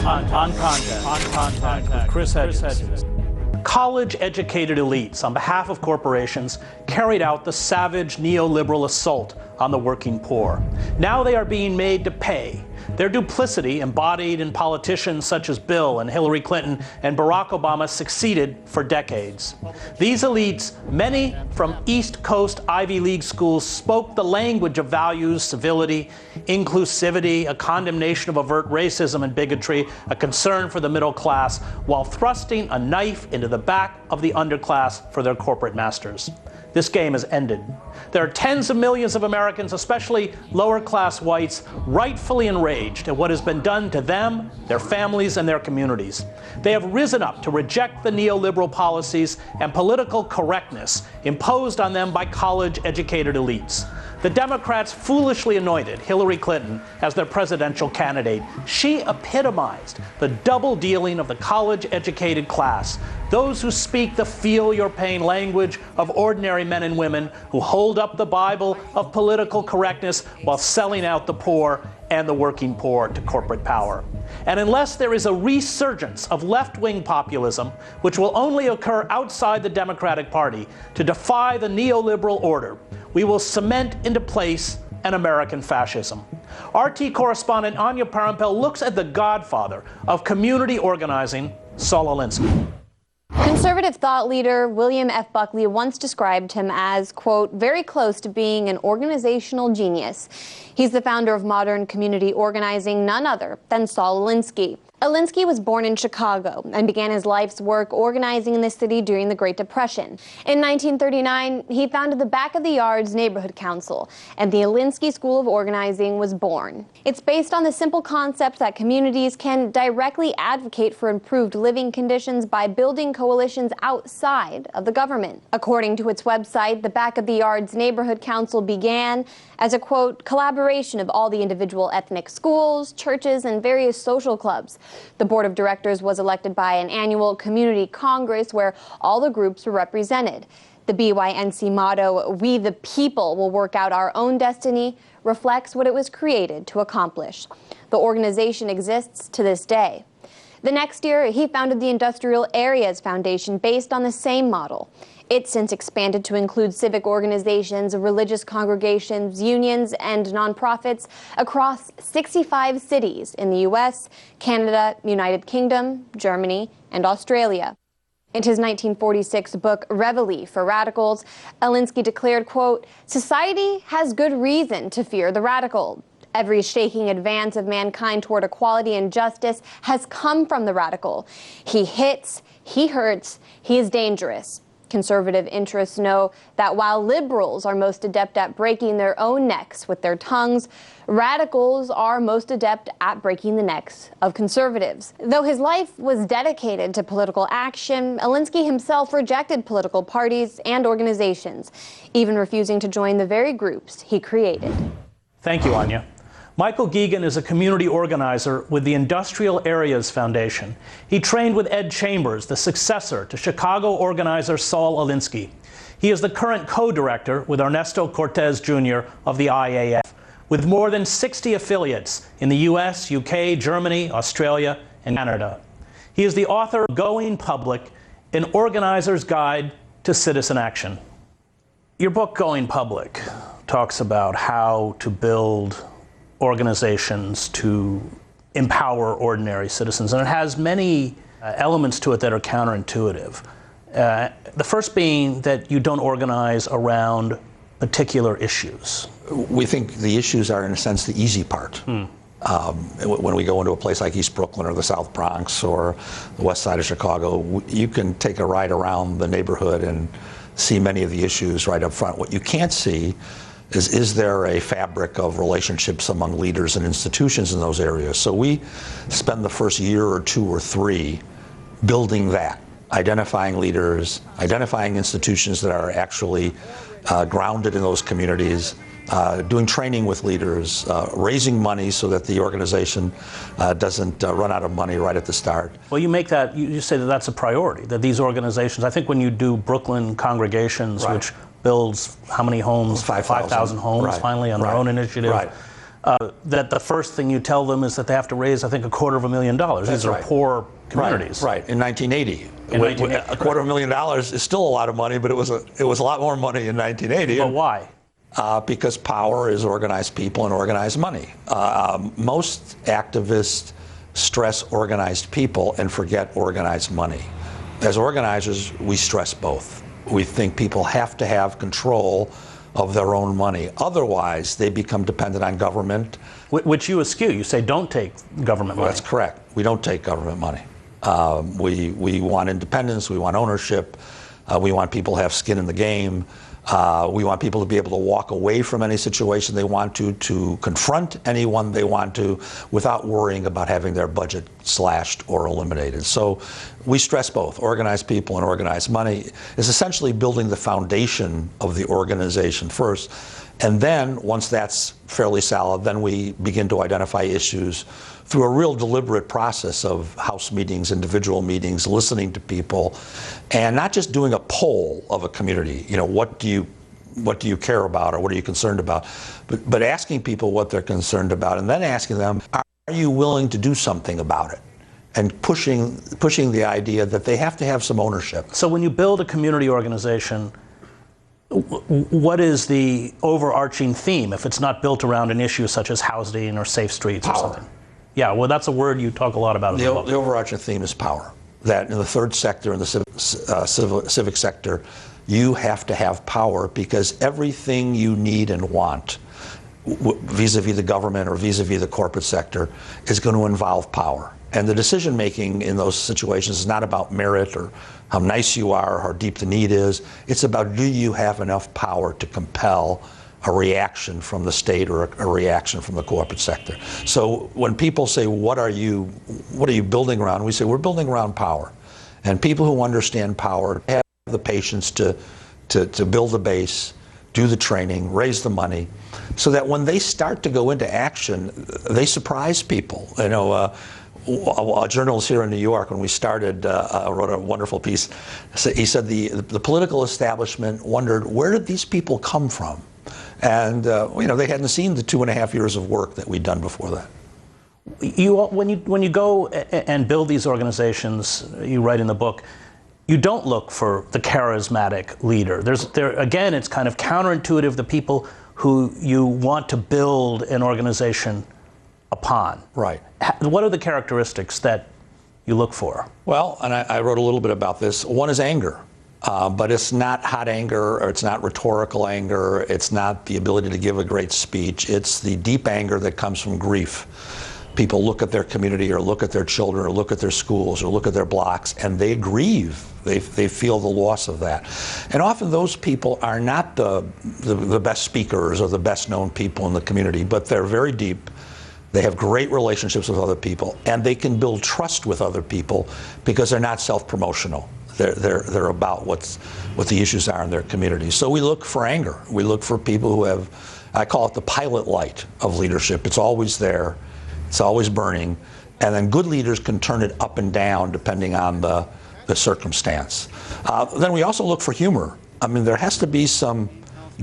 On Contact with Chris Hedges. College-educated elites, on behalf of corporations, carried out the savage neoliberal assault on the working poor. Now they are being made to pay. Their duplicity, embodied in politicians such as Bill and Hillary Clinton and Barack Obama, succeeded for decades. These elites, many from East Coast Ivy League schools, spoke the language of values, civility, inclusivity, a condemnation of overt racism and bigotry, a concern for the middle class, while thrusting a knife into the back of the underclass for their corporate masters. This game has ended. There are tens of millions of Americans, especially lower-class whites, rightfully enraged at what has been done to them, their families, and their communities. They have risen up to reject the neoliberal policies and political correctness imposed on them by college-educated elites. The Democrats foolishly anointed Hillary Clinton as their presidential candidate. She epitomized the double dealing of the college-educated class, those who speak the feel-your-pain language of ordinary men and women who hold up the Bible of political correctness while selling out the poor and the working poor to corporate power. And unless there is a resurgence of left-wing populism, which will only occur outside the Democratic Party, to defy the neoliberal order, we will cement into place an American fascism. RT correspondent Anya Parampil looks at the godfather of community organizing, Saul Alinsky. Conservative thought leader William F. Buckley once described him as, quote, very close to being an organizational genius. He's the founder of modern community organizing, none other than Saul Alinsky. Alinsky was born in Chicago and began his life's work organizing in the city during the Great Depression. In 1939, he founded the Back of the Yards Neighborhood Council, and the Alinsky School of Organizing was born. It's based on the simple concept that communities can directly advocate for improved living conditions by building coalitions outside of the government. According to its website, the Back of the Yards Neighborhood Council began as a, quote, collaboration of all the individual ethnic schools, churches, and various social clubs. The board of directors was elected by an annual community congress where all the groups were represented. The BYNC motto, "We the people will work out our own destiny," reflects what it was created to accomplish. The organization exists to this day. The next year, he founded the Industrial Areas Foundation based on the same model. It's since expanded to include civic organizations, religious congregations, unions, and nonprofits across 65 cities in the U.S., Canada, United Kingdom, Germany, and Australia. In his 1946 book, Reveille for Radicals, Alinsky declared, quote, society has good reason to fear the radical. Every shaking advance of mankind toward equality and justice has come from the radical. He hits, he hurts, he is dangerous. Conservative interests know that while liberals are most adept at breaking their own necks with their tongues, radicals are most adept at breaking the necks of conservatives. Though his life was dedicated to political action, Alinsky himself rejected political parties and organizations, even refusing to join the very groups he created. Thank you, Anya. Michael Geoghegan is a community organizer with the Industrial Areas Foundation. He trained with Ed Chambers, the successor to Chicago organizer Saul Alinsky. He is the current co-director with Ernesto Cortez Jr. of the IAF, with more than 60 affiliates in the US, UK, Germany, Australia, and Canada. He is the author of Going Public, an organizer's guide to citizen action. Your book, Going Public, talks about how to build organizations to empower ordinary citizens, and it has many elements to it that are counterintuitive. The first being that you don't organize around particular issues. We think the issues are, in a sense, the easy part. When we go into a place like East Brooklyn or the South Bronx or the west side of Chicago, you can take a ride around the neighborhood and see many of the issues right up front. What you can't see is there a fabric of relationships among leaders and institutions in those areas? So we spend the first year or two or three building that, identifying leaders, identifying institutions that are actually grounded in those communities, doing training with leaders, raising money so that the organization doesn't run out of money right at the start. Well, you make that, you say that that's a priority, that these organizations, I think when you do Brooklyn Congregations, right, which builds how many homes? 5,000 homes, right, finally, on their own initiative. Right. that the first thing you tell them is that they have to raise, I think, $250,000. These are poor communities. Right. In 1980. $250,000 is still a lot of money, but it was a lot more money in 1980. But why? Because power is organized people and organized money. Most activists stress organized people and forget organized money. As organizers, we stress both. We think people have to have control of their own money. Otherwise, they become dependent on government. Which you eschew. You say don't take government money. That's correct. We don't take government money. We want independence. We want ownership. We want people to have skin in the game. We want people to be able to walk away from any situation they want to confront anyone they want to, without worrying about having their budget slashed or eliminated. So we stress both. Organized people and organized money is essentially building the foundation of the organization first. And then, once that's fairly solid, then we begin to identify issues through a real deliberate process of house meetings, individual meetings, listening to people, and not just doing a poll of a community. What do you care about, or what are you concerned about? But asking people what they're concerned about, and then asking them, are you willing to do something about it? And pushing the idea that they have to have some ownership. So when you build a community organization, what is the overarching theme if it's not built around an issue such as housing or safe streets or something? Yeah, well, that's a word you talk a lot about in the book. The overarching theme is power. That in the third sector, in the civic sector, you have to have power, because everything you need and want vis-a-vis the government or vis-a-vis the corporate sector is going to involve power. And the decision making in those situations is not about merit or how nice you are or how deep the need is. It's about, do you have enough power to compel a reaction from the state or a reaction from the corporate sector? So when people say, what are you building around? We say, we're building around power. And people who understand power have the patience to build the base, do the training, raise the money, so that when they start to go into action, they surprise people. A journalist here in New York, when we started, wrote a wonderful piece. He said the political establishment wondered, where did these people come from? And they hadn't seen the 2.5 years of work that we'd done before that. When you go and build these organizations, you write in the book, you don't look for the charismatic leader. Again, it's kind of counterintuitive, the people who you want to build an organization upon. Right. What are the characteristics that you look for? Well, and I wrote a little bit about this. One is anger, but it's not hot anger, or it's not rhetorical anger. It's not the ability to give a great speech. It's the deep anger that comes from grief. People look at their community, or look at their children, or look at their schools, or look at their blocks, and they grieve. They feel the loss of that. And often those people are not the best speakers or the best known people in the community, but they're very deep. They have great relationships with other people, and they can build trust with other people because they're not self-promotional. They're about what the issues are in their community. So we look for anger. We look for people who have, I call it the pilot light of leadership. It's always there. It's always burning. And then good leaders can turn it up and down depending on the circumstance. Then we also look for humor. I mean, there has to be some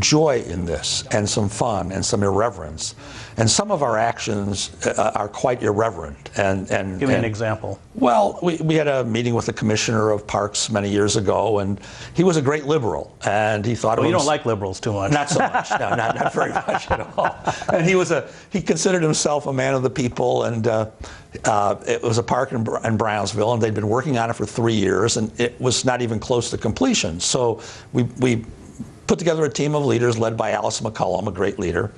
joy in this, and some fun, and some irreverence. And some of our actions are quite irreverent. And give me an example. Well, we had a meeting with the commissioner of parks many years ago, and he was a great liberal. And he thought, well, you don't like liberals too much. Not so much. No, not very much at all. And he considered himself a man of the people. And it was a park in Brownsville, and they'd been working on it for 3 years, and it was not even close to completion. So we put together a team of leaders led by Alice McCullum, a great leader,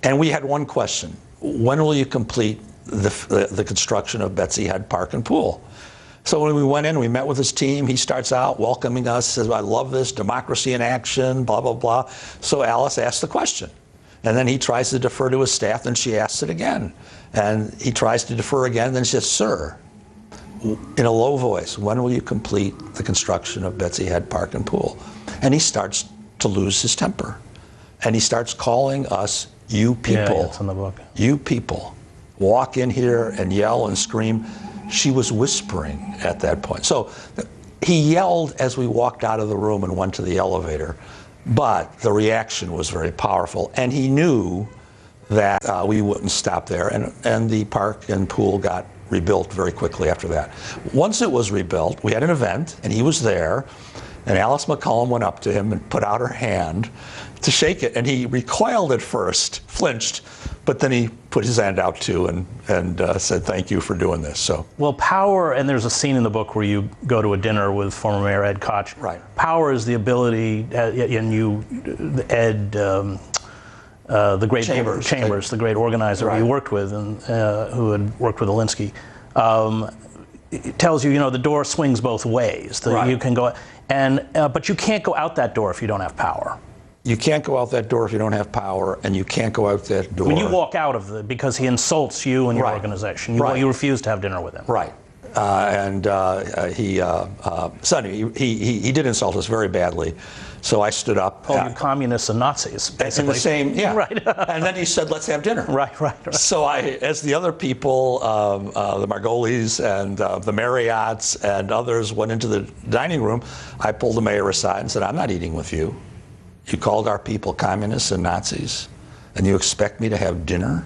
and we had one question: when will you complete the construction of Betsy Head Park and Pool? So when we went in, we met with his team. He starts out welcoming us, says, "I love this, democracy in action, blah, blah, blah." So Alice asked the question, and then he tries to defer to his staff, then she asks it again, and he tries to defer again, then she says, "Sir," in a low voice, "when will you complete the construction of Betsy Head Park and Pool?" And he starts to lose his temper, and he starts calling us, "You people." Yeah, it's in the book. "You people walk in here and yell and scream." She was whispering at that point. So he yelled as we walked out of the room and went to the elevator, but the reaction was very powerful, and he knew that we wouldn't stop there. And the park and pool got rebuilt very quickly after that. Once it was rebuilt, we had an event, and he was there, and Alice McCollum went up to him and put out her hand to shake it, and he recoiled at first, flinched, but then he put his hand out too and said, "Thank you for doing this." So, well, power, and there's a scene in the book where you go to a dinner with former Mayor Ed Koch. Right. Power is the ability, and you, Ed, the great Chambers, the great organizer right. you worked with, and who had worked with Alinsky, it tells you, the door swings both ways. Right. You can go, but you can't go out that door if you don't have power. You can't go out that door if you don't have power, and you can't go out that door. When you walk out of because he insults you and your organization, you refuse to have dinner with him. Right. He did insult us very badly. So I stood up. You communists and Nazis, basically. In the same, yeah. Right. And then he said, "Let's have dinner." Right. So as the other people, the Margolis and the Marriotts and others went into the dining room, I pulled the mayor aside and said, "I'm not eating with you. You called our people communists and Nazis, and you expect me to have dinner?"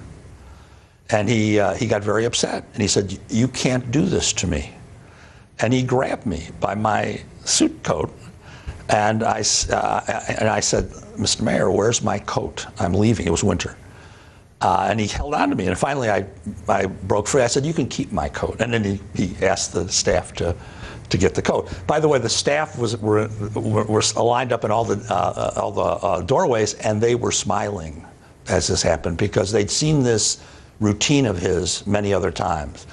And he got very upset, and he said, "You can't do this to me." And he grabbed me by my suit coat, and I said, "Mr. Mayor, where's my coat? I'm leaving." It was winter. And he held on to me, and finally I broke free. I said, "You can keep my coat." And then he asked the staff to get the coat. By the way, the staff were lined up in all the doorways, and they were smiling as this happened because they'd seen this routine of his many other times.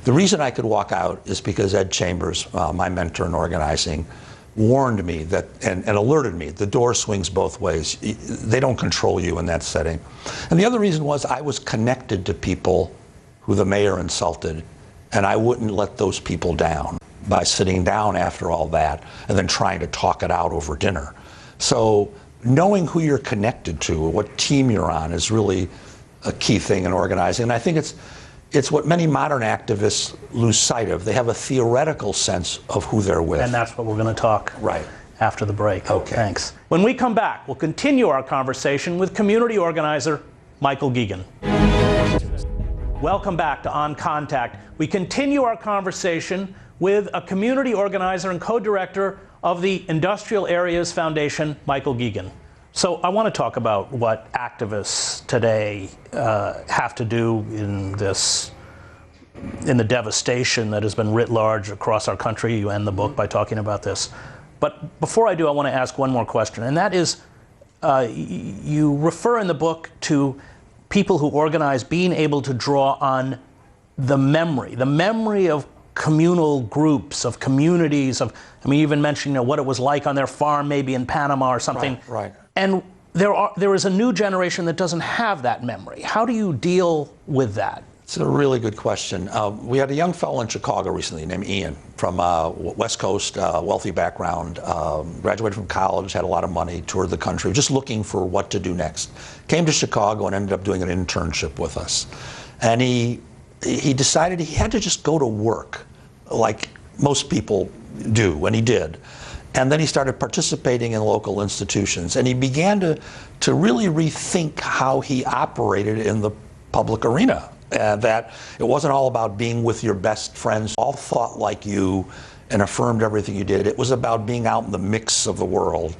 The reason I could walk out is because Ed Chambers, my mentor in organizing, warned me that and alerted me the door swings both ways. They don't control you in that setting. And the other reason was I was connected to people who the mayor insulted, and I wouldn't let those people down by sitting down after all that and then trying to talk it out over dinner. So knowing who you're connected to, what team you're on, is really a key thing in organizing. And I think it's what many modern activists lose sight of. They have a theoretical sense of who they're with. And that's what we're going to talk after the break. Okay. Thanks. When we come back, we'll continue our conversation with community organizer Michael Geoghegan. Welcome back to On Contact. We continue our conversation with a community organizer and co-director of the Industrial Areas Foundation, Michael Geoghegan. So I want to talk about what activists today have to do in the devastation that has been writ large across our country. You end the book by talking about this. But before I do, I want to ask one more question, and that is, you refer in the book to people who organize being able to draw on the memory of communal groups, of communities, you even mentioned what it was like on their farm, maybe in Panama or something. Right. And there is a new generation that doesn't have that memory. How do you deal with that? It's a really good question. We had a young fellow in Chicago recently named Ian from West Coast, wealthy background, graduated from college, had a lot of money, toured the country, just looking for what to do next. Came to Chicago and ended up doing an internship with us. And he decided he had to just go to work like most people do, and he did. And then he started participating in local institutions, and he began to really rethink how he operated in the public arena. That it wasn't all about being with your best friends, all thought like you and affirmed everything you did. It was about being out in the mix of the world.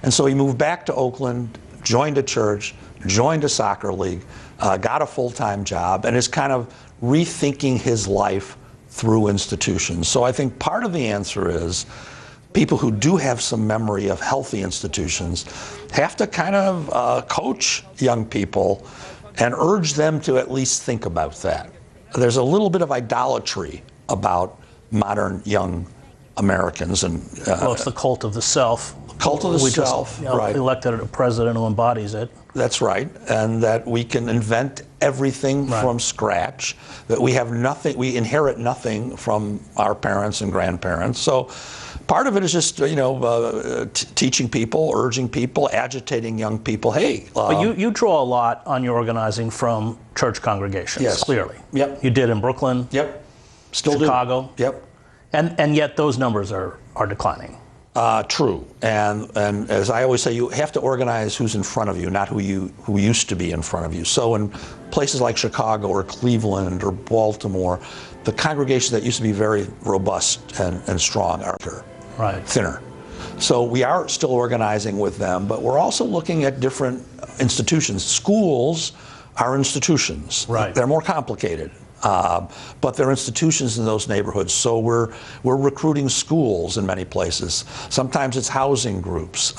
And so he moved back to Oakland, joined a church, joined a soccer league, got a full-time job, and is kind of rethinking his life through institutions. So I think part of the answer is people who do have some memory of healthy institutions have to kind of coach young people and urge them to at least think about that. There's a little bit of idolatry about modern young Americans. Well, it's the cult of the self. Cult of the self, just, right. Elected a president who embodies it. That's right, and that we can invent everything from scratch, that we have nothing, we inherit nothing from our parents and grandparents. So part of it is just, teaching people, urging people, agitating young people, hey. But you draw a lot on your organizing from church congregations, yes. Clearly. Yep. You did in Brooklyn. Yep. Still Chicago. do. Yep. And yet those numbers are declining. True, and as I always say, you have to organize who's in front of you, not who used to be in front of you. So in places like Chicago or Cleveland or Baltimore, the congregations that used to be very robust and strong are thinner. So we are still organizing with them, but we're also looking at different institutions. Schools are institutions. Right. They're more complicated. But there are institutions in those neighborhoods, so we're recruiting schools in many places. Sometimes it's housing groups.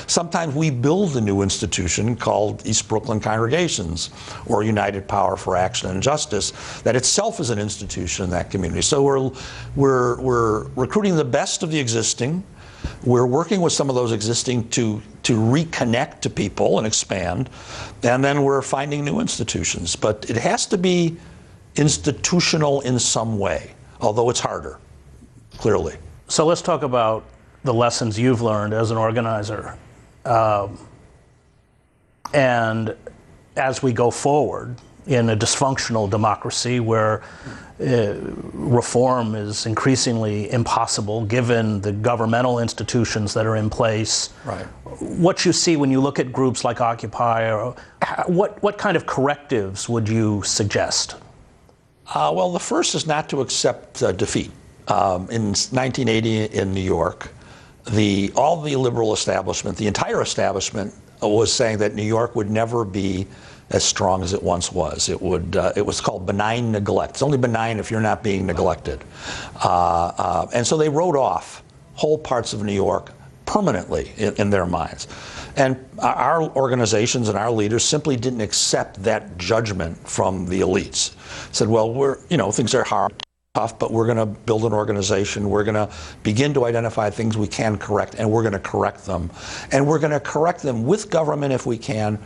Sometimes we build a new institution called East Brooklyn Congregations or United Power for Action and Justice that itself is an institution in that community. So we're recruiting the best of the existing. We're working with some of those existing to reconnect to people and expand, and then we're finding new institutions. But it has to be institutional in some way, although it's harder, clearly. So let's talk about the lessons you've learned as an organizer. And as we go forward in a dysfunctional democracy where reform is increasingly impossible given the governmental institutions that are in place. Right. What you see when you look at groups like Occupy, or what kind of correctives would you suggest? Well, the first is not to accept defeat. In 1980 in New York, all the liberal establishment, the entire establishment, was saying that New York would never be as strong as it once was. It was called benign neglect. It's only benign if you're not being neglected. And so they wrote off whole parts of New York permanently in their minds. And our organizations and our leaders simply didn't accept that judgment from the elites. Said, well, things are hard, tough, but we're going to build an organization. We're going to begin to identify things we can correct, and we're going to correct them. And we're going to correct them with government if we can,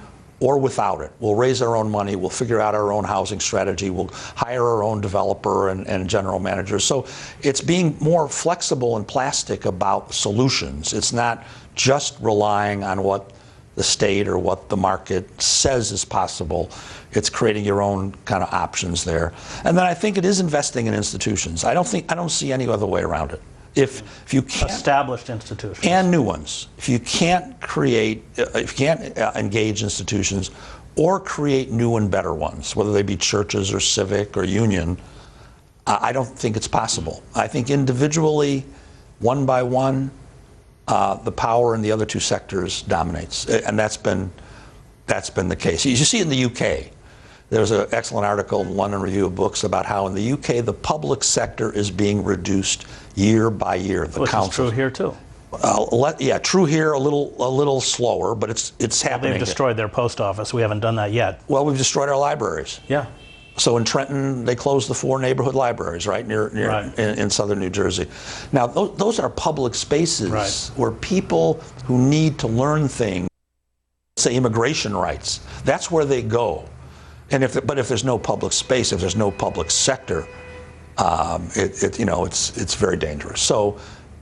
or without it. We'll raise our own money. We'll figure out our own housing strategy. We'll hire our own developer and general manager. So it's being more flexible and plastic about solutions. It's not just relying on what the state or what the market says is possible. It's creating your own kind of options there. And then I think it is investing in institutions. I don't see any other way around it. If you can't, established institutions and new ones, if you can't engage institutions or create new and better ones, whether they be churches or civic or union, I don't think it's possible. I think individually, one by one, the power in the other two sectors dominates, and that's been the case. You see it in the UK. There's an excellent article in the London Review of Books about how in the UK the public sector is being reduced year by year. Which is true here too. Yeah, true here, a little slower, but it's happening. They've destroyed their post office. We haven't done that yet. Well, we've destroyed our libraries. Yeah. So in Trenton, they closed the 4 neighborhood libraries, right, near right. In southern New Jersey. Now, those are public spaces right. where people who need to learn things, say immigration rights, that's where they go. And if there's no public space, if there's no public sector, it's very dangerous. So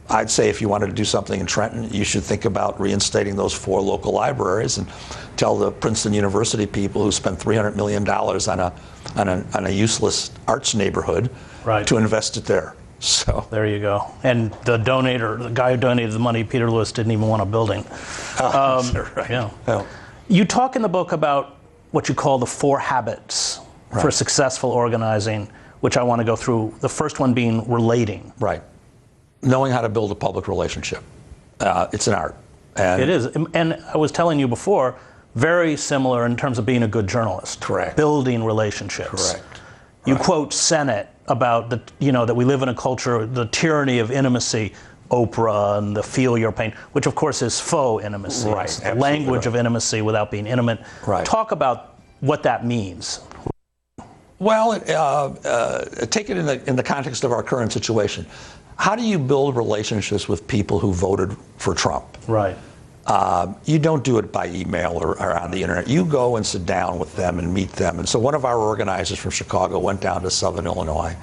I'd say if you wanted to do something in Trenton, you should think about reinstating those 4 local libraries and tell the Princeton University people who spent $300 million on a useless arts neighborhood right. to invest it there. So there you go. And the guy who donated the money, Peter Lewis, didn't even want a building. Right. Yeah. Oh. You talk in the book about what you call the 4 habits right. for successful organizing, which I want to go through. The first one being relating. Right. Knowing how to build a public relationship. It's an art. And it is. And I was telling you before, very similar in terms of being a good journalist. Correct. Building relationships. Correct. You quote Sennett about that we live in a culture, the tyranny of intimacy, Oprah and the feel your pain, which of course is faux intimacy. Right. It's the language of intimacy without being intimate. Right. Talk about what that means. Well, take it in the context of our current situation. How do you build relationships with people who voted for Trump? Right. You don't do it by email or on the internet. You go and sit down with them and meet them. And so one of our organizers from Chicago went down to Southern Illinois,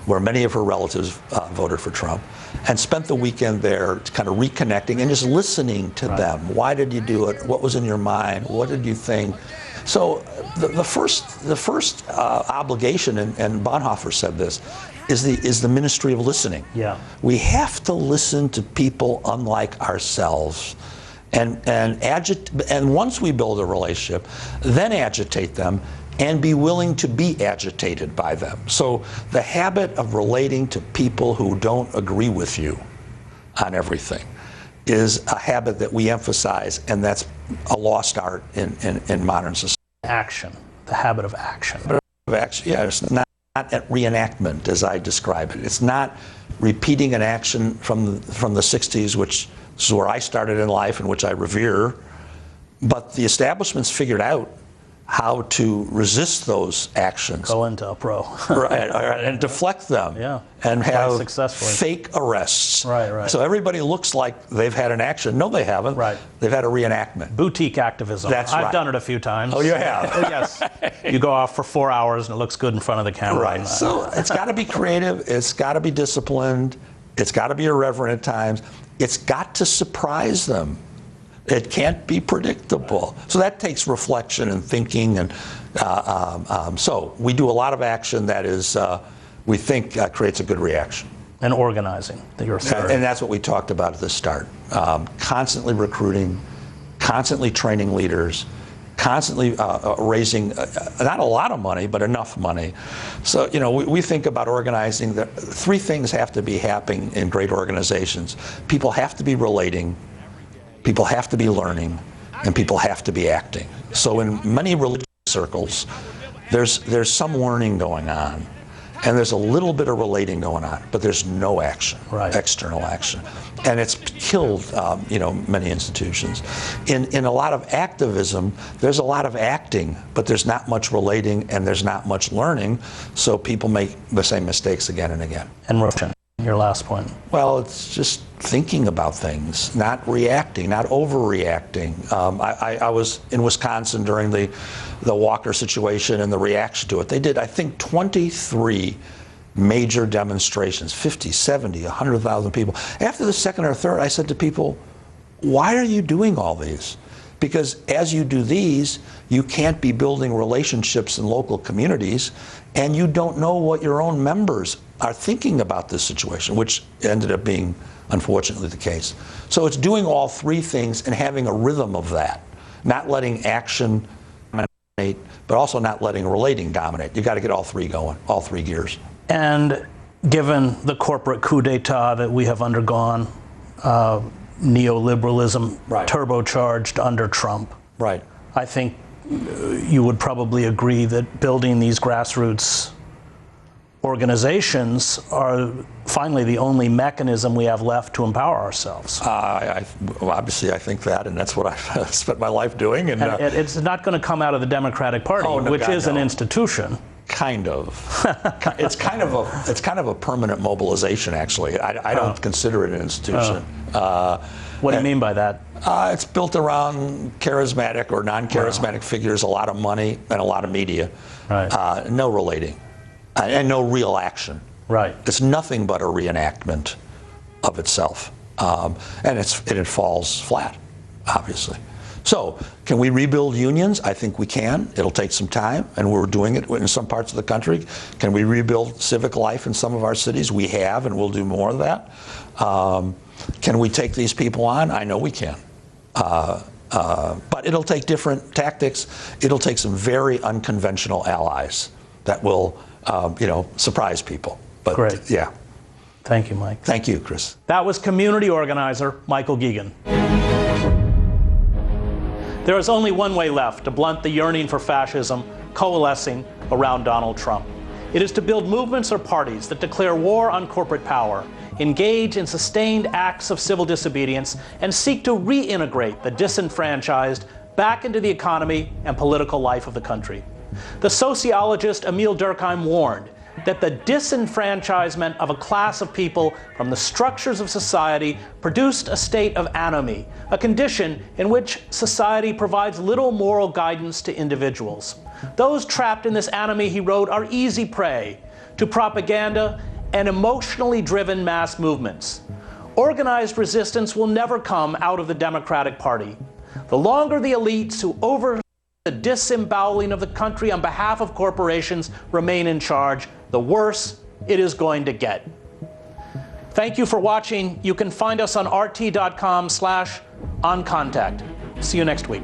where many of her relatives voted for Trump, and spent the weekend there kind of reconnecting and just listening to them. Why did you do it? What was in your mind? What did you think? So the first obligation, and Bonhoeffer said this, is the ministry of listening. Yeah. We have to listen to people unlike ourselves, and once we build a relationship, then agitate them and be willing to be agitated by them. So the habit of relating to people who don't agree with you on everything is a habit that we emphasize, and that's a lost art in modern society. Action, the habit of action. Yeah, it's not at reenactment as I describe it. It's not repeating an action from the 60s, which is where I started in life and which I revere, but the establishment's figured out how to resist those actions. Go into a pro. Right, and deflect them. Yeah. And have successfully. fake arrests. Right. So everybody looks like they've had an action. No, they haven't. Right. They've had a reenactment. Boutique activism. That's right. I've done it a few times. Oh, you have? Yes. You go off for 4 hours and it looks good in front of the camera. Right. So it's got to be creative. It's got to be disciplined. It's got to be irreverent at times. It's got to surprise them. It can't be predictable. So that takes reflection and thinking. And so we do a lot of action that is, we think, creates a good reaction. And organizing, your third. And that's what we talked about at the start. Constantly recruiting, constantly training leaders, constantly raising, not a lot of money, but enough money. So, we think about organizing. Three things have to be happening in great organizations. People have to be relating, people have to be learning, and people have to be acting. So in many religious circles, there's some learning going on, and there's a little bit of relating going on, but there's no action, external action. And it's killed, many institutions. In a lot of activism, there's a lot of acting, but there's not much relating and there's not much learning, so people make the same mistakes again and again. And Roshan, your last point. Well, it's just thinking about things, not reacting, not overreacting. I was in Wisconsin during the Walker situation and the reaction to it. They did, I think, 23 major demonstrations, 50, 70, 100,000 people. After the second or third, I said to people, why are you doing all these? Because as you do these, you can't be building relationships in local communities, and you don't know what your own members are thinking about this situation, which ended up being, unfortunately, the case. So it's doing all three things and having a rhythm of that, not letting action dominate, but also not letting relating dominate. You've got to get all three going, all three gears. And given the corporate coup d'etat that we have undergone, neoliberalism turbocharged under Trump, I think you would probably agree that building these grassroots organizations are finally the only mechanism we have left to empower ourselves. Obviously, I think that, and that's what I've spent my life doing. And it's not going to come out of the Democratic Party, which is an institution. Kind of. It's kind of a permanent mobilization, actually. I don't consider it an institution. What do you mean by that? It's built around charismatic or non-charismatic figures, a lot of money, and a lot of media. No relating. And no real action. It's nothing but a reenactment of itself. And it falls flat, obviously. So, can we rebuild unions? I think we can. It'll take some time, and we're doing it in some parts of the country. Can we rebuild civic life in some of our cities? We have, and we'll do more of that. Can we take these people on? I know we can. But it'll take different tactics. It'll take some very unconventional allies that will surprise people. But great. Yeah. Thank you, Mike. Thank you, Chris. That was community organizer Michael Geoghegan. There is only one way left to blunt the yearning for fascism coalescing around Donald Trump. It is to build movements or parties that declare war on corporate power, engage in sustained acts of civil disobedience, and seek to reintegrate the disenfranchised back into the economy and political life of the country. The sociologist Emil Durkheim warned that the disenfranchisement of a class of people from the structures of society produced a state of anomie, a condition in which society provides little moral guidance to individuals. Those trapped in this anomie, he wrote, are easy prey to propaganda and emotionally driven mass movements. Organized resistance will never come out of the Democratic Party. The longer the elites who oversee the disemboweling of the country on behalf of corporations remain in charge, the worse it is going to get. Thank you for watching. You can find us on rt.com/oncontact. See you next week.